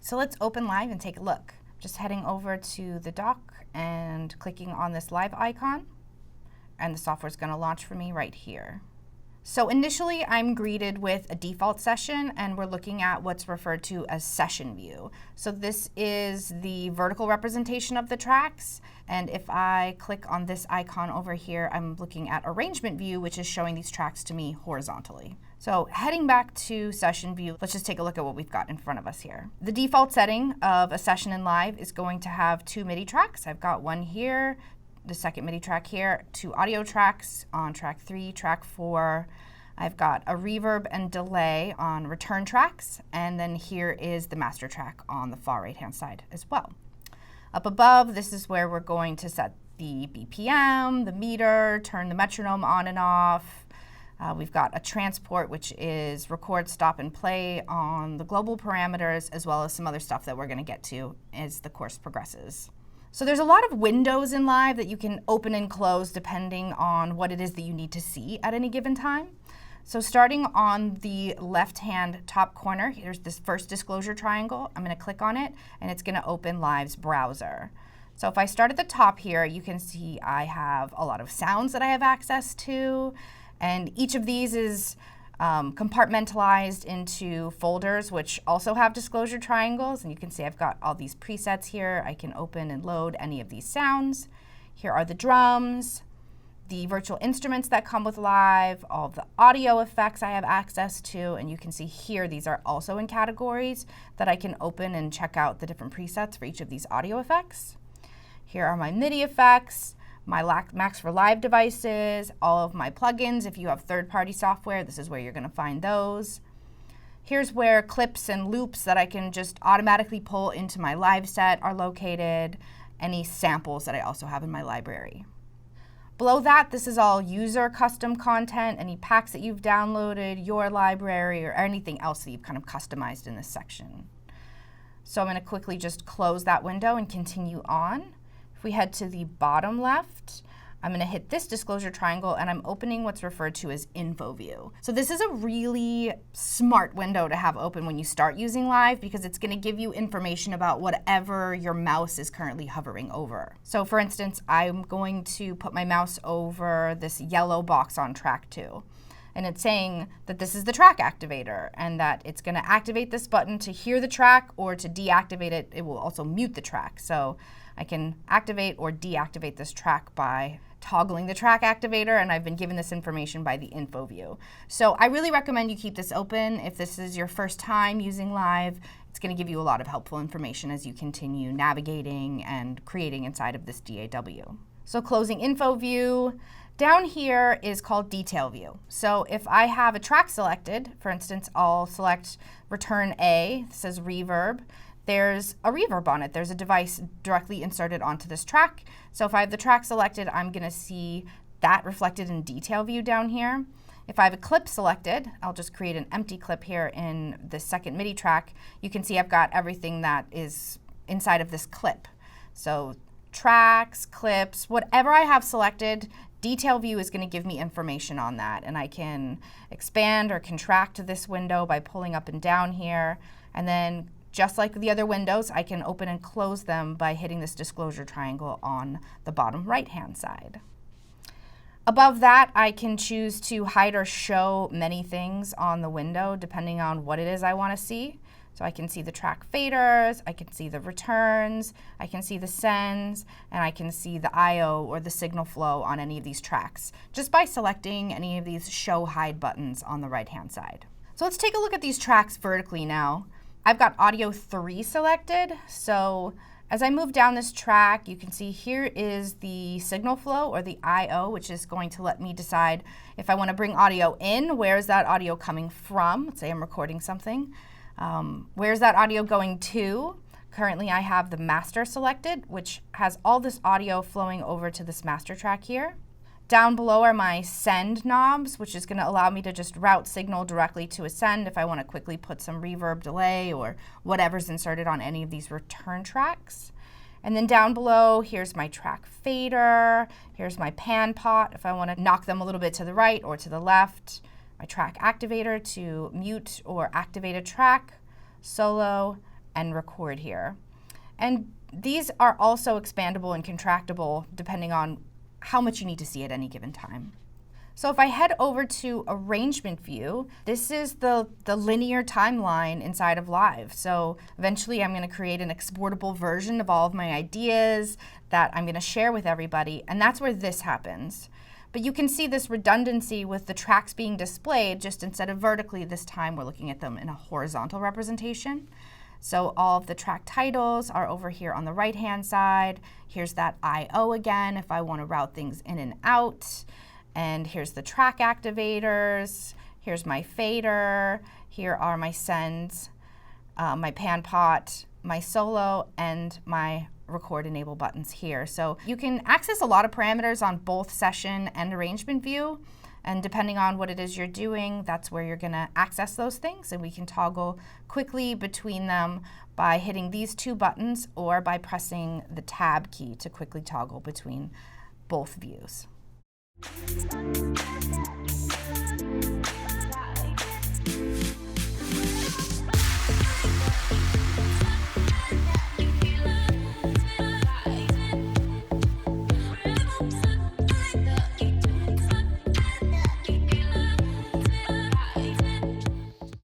So let's open Live and take a look. Just heading over to the dock and clicking on this Live icon, and the software is going to launch for me right here. So initially I'm greeted with a default session, and we're looking at what's referred to as session view. So this is the vertical representation of the tracks, and if I click on this icon over here, I'm looking at arrangement view, which is showing these tracks to me horizontally. So heading back to session view, let's just take a look at what we've got in front of us here. The default setting of a session in Live is going to have 2 MIDI tracks. I've got one here, the second MIDI track here, 2 audio tracks on track 3, track 4. I've got a reverb and delay on return tracks, and then here is the master track on the far right hand side as well. Up above, this is where we're going to set the BPM, the meter, turn the metronome on and off. We've got a transport, which is record, stop, and play on the global parameters, as well as some other stuff that we're going to get to as the course progresses. So there's a lot of windows in Live that you can open and close depending on what it is that you need to see at any given time. So starting on the left-hand top corner, here's this first disclosure triangle. I'm going to click on it, and it's going to open Live's browser. So if I start at the top here, you can see I have a lot of sounds that I have access to, and each of these is compartmentalized into folders, which also have disclosure triangles. And you can see I've got all these presets here. I can open and load any of these sounds. Here are the drums, the virtual instruments that come with Live, all of the audio effects I have access to, and you can see here these are also in categories that I can open and check out the different presets for each of these audio effects. Here are my MIDI effects, my Max for Live devices, all of my plugins. If you have third-party software, this is where you're going to find those. Here's where clips and loops that I can just automatically pull into my Live set are located, any samples that I also have in my library. Below that, this is all user custom content, any packs that you've downloaded, your library, or anything else that you've kind of customized in this section. So I'm going to quickly just close that window and continue on. If we head to the bottom left, I'm going to hit this disclosure triangle, and I'm opening what's referred to as info view. So this is a really smart window to have open when you start using Live, because it's going to give you information about whatever your mouse is currently hovering over. So for instance, I'm going to put my mouse over this yellow box on track 2. And it's saying that this is the track activator, and that it's going to activate this button to hear the track, or to deactivate it, it will also mute the track. So I can activate or deactivate this track by toggling the track activator, and I've been given this information by the info view. So I really recommend you keep this open. If this is your first time using Live, it's going to give you a lot of helpful information as you continue navigating and creating inside of this DAW. So closing info view, down here is called detail view. So if I have a track selected, for instance, I'll select return A, this says reverb. There's a reverb on it. There's a device directly inserted onto this track. So if I have the track selected, I'm going to see that reflected in detail view down here. If I have a clip selected, I'll just create an empty clip here in the second MIDI track. You can see I've got everything that is inside of this clip. So tracks, clips, whatever I have selected, detail view is going to give me information on that. And I can expand or contract this window by pulling up and down here. And then just like the other windows, I can open and close them by hitting this disclosure triangle on the bottom right-hand side. Above that, I can choose to hide or show many things on the window depending on what it is I want to see. So I can see the track faders, I can see the returns, I can see the sends, and I can see the I/O or the signal flow on any of these tracks just by selecting any of these show hide buttons on the right-hand side. So let's take a look at these tracks vertically now. I've got audio 3 selected, so as I move down this track, you can see here is the signal flow or the I/O, which is going to let me decide if I want to bring audio in, where is that audio coming from? Let's say I'm recording something. Where's that audio going to? Currently I have the master selected, which has all this audio flowing over to this master track here. Down below are my send knobs, which is going to allow me to just route signal directly to a send if I want to quickly put some reverb, delay, or whatever's inserted on any of these return tracks. And then down below, here's my track fader, here's my pan pot if I want to knock them a little bit to the right or to the left, my track activator to mute or activate a track, solo, and record here. And these are also expandable and contractible depending on how much you need to see at any given time. So if I head over to arrangement view, this is the linear timeline inside of Live. So eventually I'm going to create an exportable version of all of my ideas that I'm going to share with everybody, and that's where this happens. But you can see this redundancy with the tracks being displayed, just instead of vertically this time we're looking at them in a horizontal representation. So all of the track titles are over here on the right hand side. Here's that I/O again if I want to route things in and out. And here's the track activators, here's my fader, here are my sends, my pan pot, my solo, and my record enable buttons here. So you can access a lot of parameters on both session and arrangement view, and depending on what it is you're doing, that's where you're gonna access those things, and we can toggle quickly between them by hitting these two buttons or by pressing the tab key to quickly toggle between both views.